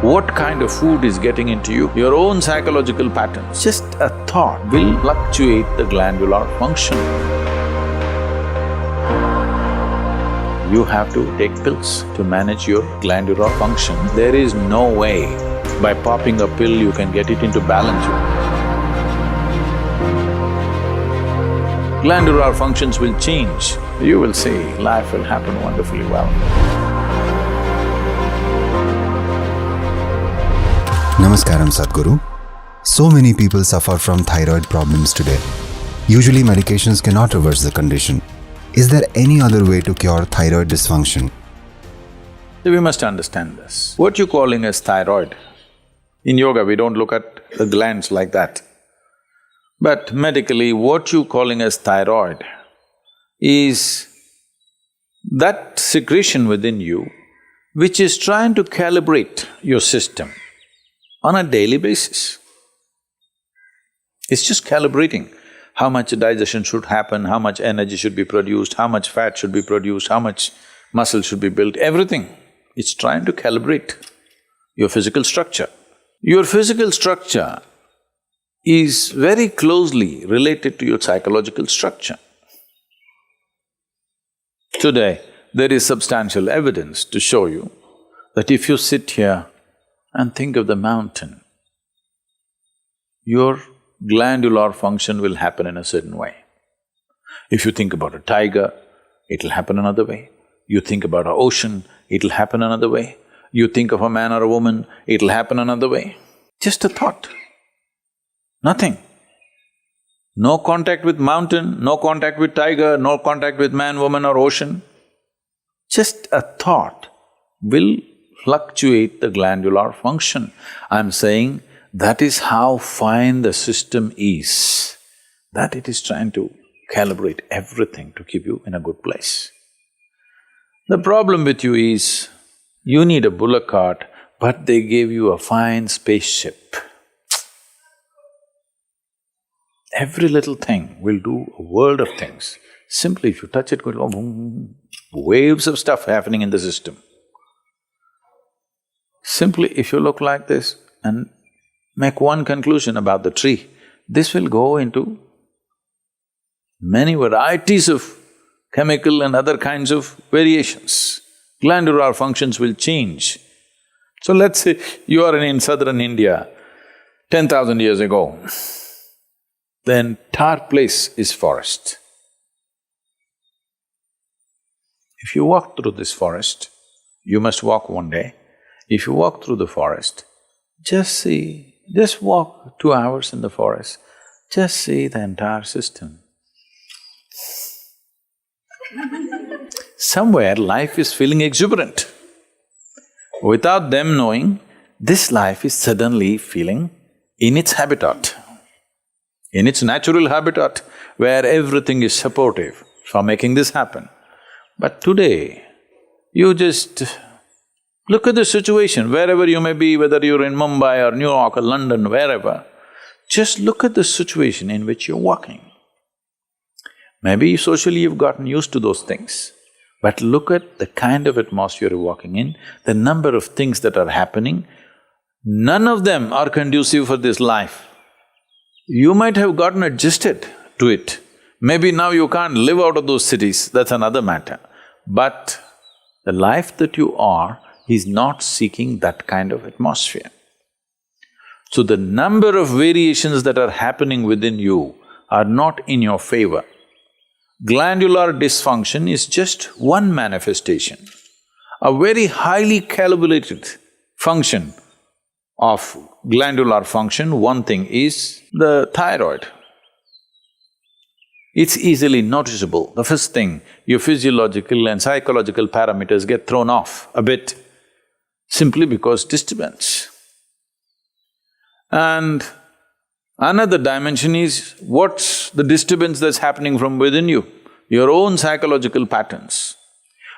what kind of food is getting into you, your own psychological patterns. Just a thought will fluctuate the glandular function. You have to take pills to manage your glandular function. There is no way by popping a pill you can get it into balance. Glandular functions will change. You will see, life will happen wonderfully well. Namaskaram, Sadhguru. So many people suffer from thyroid problems today. Usually medications cannot reverse the condition. Is there any other way to cure thyroid dysfunction? We must understand this. What you're calling as thyroid, in yoga we don't look at the glands like that. But medically, what you're calling as thyroid is that secretion within you which is trying to calibrate your system on a daily basis. It's just calibrating how much digestion should happen, how much energy should be produced, how much fat should be produced, how much muscle should be built, everything. It's trying to calibrate your physical structure. Your physical structure is very closely related to your psychological structure. Today, there is substantial evidence to show you that if you sit here and think of the mountain, your glandular function will happen in a certain way. If you think about a tiger, it'll happen another way. You think about an ocean, it'll happen another way. You think of a man or a woman, it'll happen another way. Just a thought, nothing. No contact with mountain, no contact with tiger, no contact with man, woman or ocean. Just a thought will fluctuate the glandular function. I'm saying that is how fine the system is, that it is trying to calibrate everything to keep you in a good place. The problem with you is, you need a bullock cart, but they gave you a fine spaceship. Every little thing will do a world of things. Simply if you touch it, go boom, waves of stuff happening in the system. Simply if you look like this and make one conclusion about the tree, this will go into many varieties of chemical and other kinds of variations. Glandular functions will change. So let's say you are in southern India 10,000 years ago. The entire place is forest. If you walk through this forest, you must walk one day. If you walk through the forest, just walk 2 hours in the forest, just see the entire system. Somewhere life is feeling exuberant. Without them knowing, this life is suddenly feeling in its habitat, in its natural habitat, where everything is supportive for making this happen. But today, you just look at the situation, wherever you may be, whether you're in Mumbai or New York or London, wherever, just look at the situation in which you're walking. Maybe socially you've gotten used to those things, but look at the kind of atmosphere you're walking in, the number of things that are happening, none of them are conducive for this life. You might have gotten adjusted to it. Maybe now you can't live out of those cities, that's another matter. But the life that you are is not seeking that kind of atmosphere. So the number of variations that are happening within you are not in your favor. Glandular dysfunction is just one manifestation. A very highly calibrated function of glandular function, one thing is the thyroid. It's easily noticeable. The first thing, your physiological and psychological parameters get thrown off a bit simply because disturbance. And another dimension is what's the disturbance that's happening from within you, your own psychological patterns.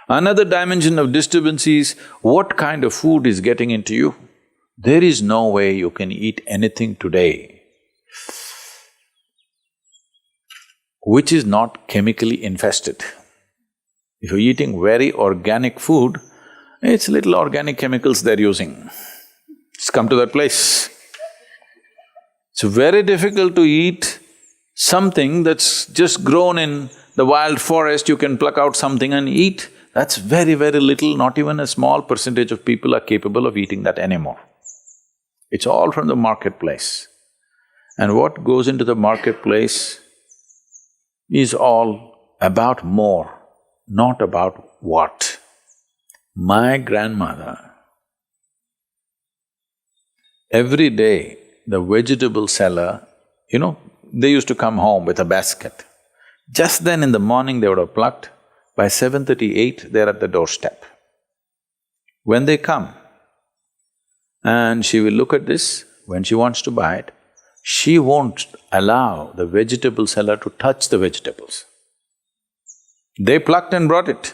Another dimension of disturbance is what kind of food is getting into you. There is no way you can eat anything today which is not chemically infested. If you're eating very organic food, it's little organic chemicals they're using. It's come to that place. It's very difficult to eat something that's just grown in the wild forest. You can pluck out something and eat. That's very, very little, not even a small percentage of people are capable of eating that anymore. It's all from the marketplace. And what goes into the marketplace is all about more, not about what. My grandmother, every day the vegetable seller, they used to come home with a basket. Just then in the morning they would have plucked. By 7:38, they're at the doorstep. When they come, and she will look at this, when she wants to buy it, she won't allow the vegetable seller to touch the vegetables. They plucked and brought it.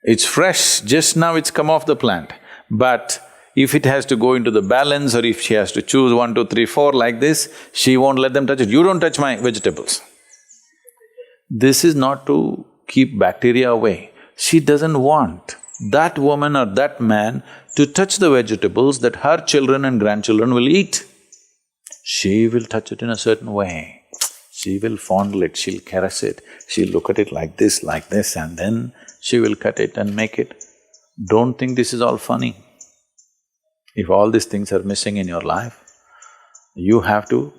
It's fresh, just now it's come off the plant. But if it has to go into the balance or if she has to choose 1, 2, 3, 4 like this, she won't let them touch it. You don't touch my vegetables. This is not to keep bacteria away. She doesn't want that woman or that man to touch the vegetables that her children and grandchildren will eat. She will touch it in a certain way. She will fondle it, she'll caress it, she'll look at it like this, and then she will cut it and make it. Don't think this is all funny. If all these things are missing in your life, you have to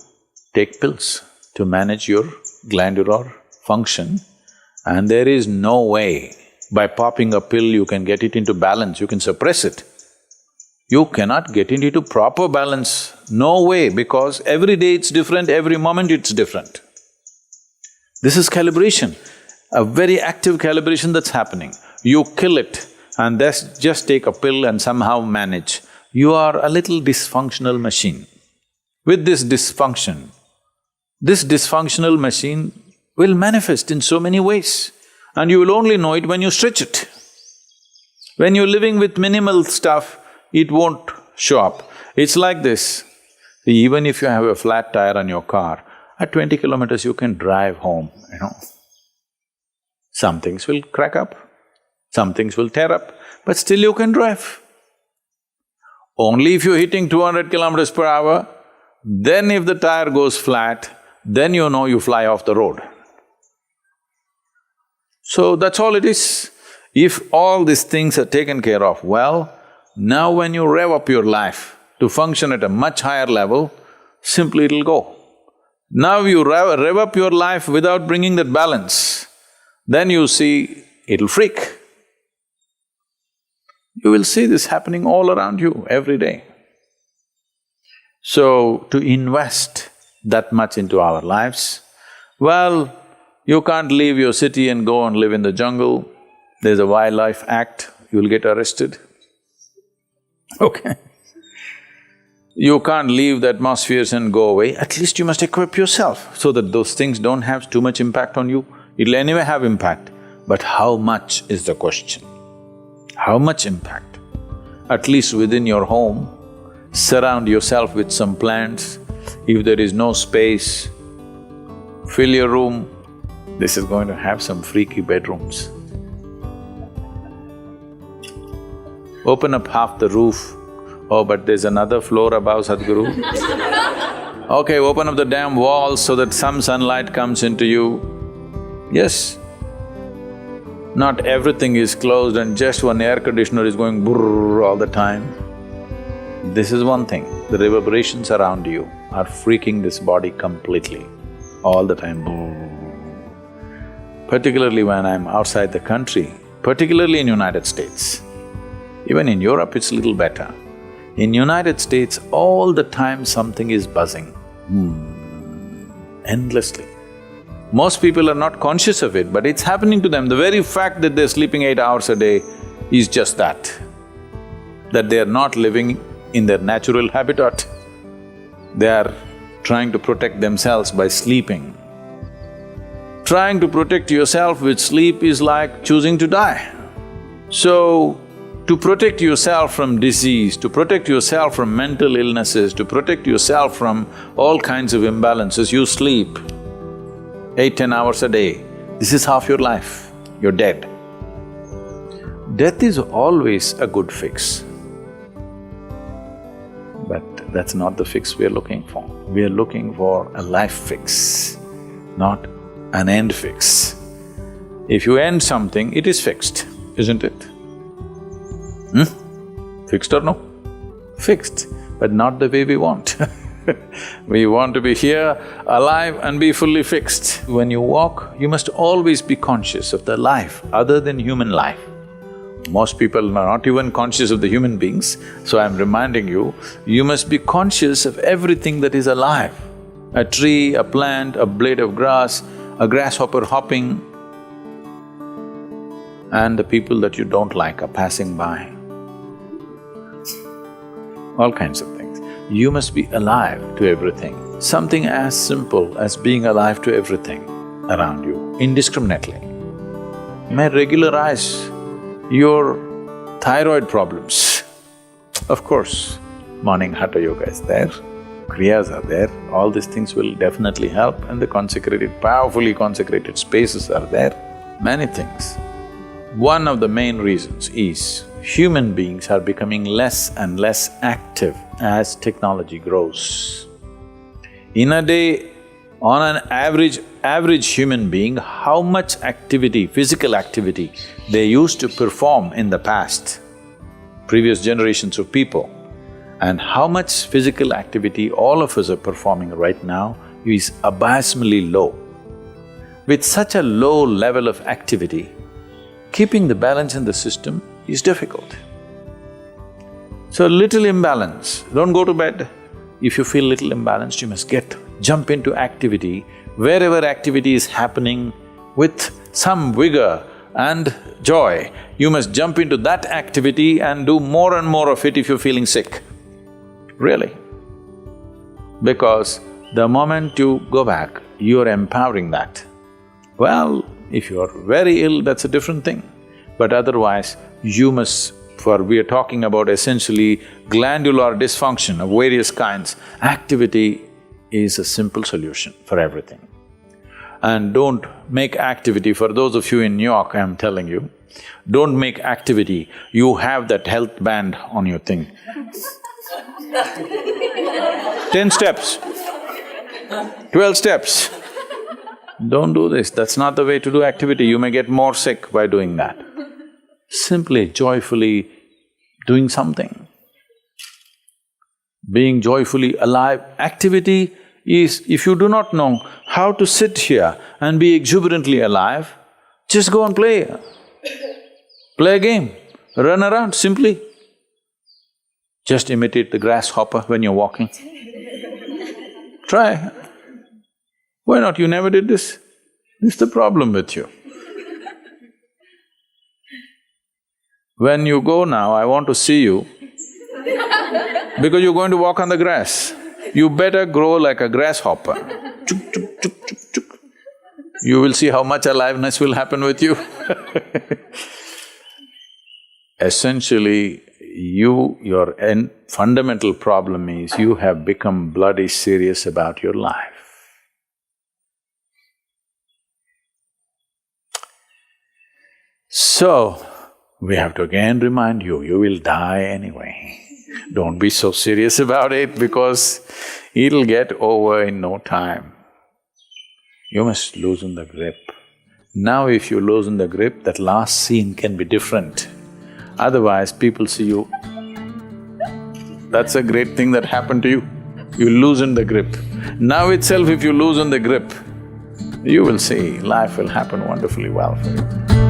take pills to manage your glandular function, and there is no way by popping a pill you can get it into balance, you can suppress it. You cannot get it into proper balance, no way, because every day it's different, every moment it's different. This is calibration, a very active calibration that's happening. You kill it and just take a pill and somehow manage. You are a little dysfunctional machine. With this dysfunctional machine will manifest in so many ways, and you will only know it when you stretch it. When you're living with minimal stuff, it won't show up. It's like this, even if you have a flat tire on your car, at 20 kilometers you can drive home, Some things will crack up, some things will tear up, but still you can drive. Only if you're hitting 200 kilometers per hour, then if the tire goes flat, then you know you fly off the road. So that's all it is. If all these things are taken care of, well, now when you rev up your life to function at a much higher level, simply it'll go. Now you rev up your life without bringing that balance, then you see it'll freak. You will see this happening all around you every day. So, to invest that much into our lives, well, you can't leave your city and go and live in the jungle. There's a wildlife act, you'll get arrested. Okay. You can't leave the atmospheres and go away. At least you must equip yourself so that those things don't have too much impact on you. It'll anyway have impact, but how much is the question? How much impact? At least within your home, surround yourself with some plants. If there is no space, fill your room. This is going to have some freaky bedrooms. Open up half the roof. Oh, but there's another floor above, Sadhguru. Okay, open up the damn walls so that some sunlight comes into you. Yes. Not everything is closed and just one air conditioner is going brrrr all the time. This is one thing, the reverberations around you are freaking this body completely, all the time, brrrr. Particularly when I'm outside the country, particularly in United States. Even in Europe it's a little better. In United States, all the time something is buzzing, endlessly. Most people are not conscious of it, but it's happening to them. The very fact that they're sleeping 8 hours a day is just that they're not living in their natural habitat. They are trying to protect themselves by sleeping. Trying to protect yourself with sleep is like choosing to die. So, to protect yourself from disease, to protect yourself from mental illnesses, to protect yourself from all kinds of imbalances, you sleep 8–10 hours a day. This is half your life, you're dead. Death is always a good fix. That's not the fix we are looking for. We are looking for a life fix, not an end fix. If you end something, it is fixed, isn't it? Fixed or no? Fixed, but not the way we want. We want to be here, alive and be fully fixed. When you walk, you must always be conscious of the life other than human life. Most people are not even conscious of the human beings, so I'm reminding you, you must be conscious of everything that is alive. A tree, a plant, a blade of grass, a grasshopper hopping, and the people that you don't like are passing by. All kinds of things. You must be alive to everything. Something as simple as being alive to everything around you, indiscriminately, may regularize your thyroid problems. Of course, morning Hatha Yoga is there, Kriyas are there, all these things will definitely help, and the consecrated, powerfully consecrated spaces are there, many things. One of the main reasons is human beings are becoming less and less active as technology grows. In a day, on an average human being, how much activity, physical activity they used to perform in the past, previous generations of people, and how much physical activity all of us are performing right now is abysmally low. With such a low level of activity, keeping the balance in the system is difficult. So little imbalance, don't go to bed. If you feel little imbalanced, you must jump into activity. Wherever activity is happening with some vigor and joy, you must jump into that activity and do more and more of it if you're feeling sick. Really. Because the moment you go back, you're empowering that. Well, if you're very ill, that's a different thing. But otherwise, you must… we are talking about essentially glandular dysfunction of various kinds. Activity is a simple solution for everything. And don't make activity, for those of you in New York, I'm telling you, don't make activity, you have that health band on your thing. 10 steps, 12 steps. Don't do this, that's not the way to do activity, you may get more sick by doing that. Simply, joyfully doing something. Being joyfully alive. Activity is, if you do not know how to sit here and be exuberantly alive, just go and play. Play a game, run around simply. Just imitate the grasshopper when you're walking. Try. Why not? You never did this? This is the problem with you. When you go now, I want to see you because you're going to walk on the grass. You better grow like a grasshopper. Chuk, chuk, chuk, chuk, chuk. You will see how much aliveness will happen with you. Essentially, your fundamental problem is you have become bloody serious about your life. So, we have to again remind you, you will die anyway. Don't be so serious about it because it'll get over in no time. You must loosen the grip. Now if you loosen the grip, that last scene can be different. Otherwise, people see you, that's a great thing that happened to you. You loosen the grip. Now itself if you loosen the grip, you will see life will happen wonderfully well for you.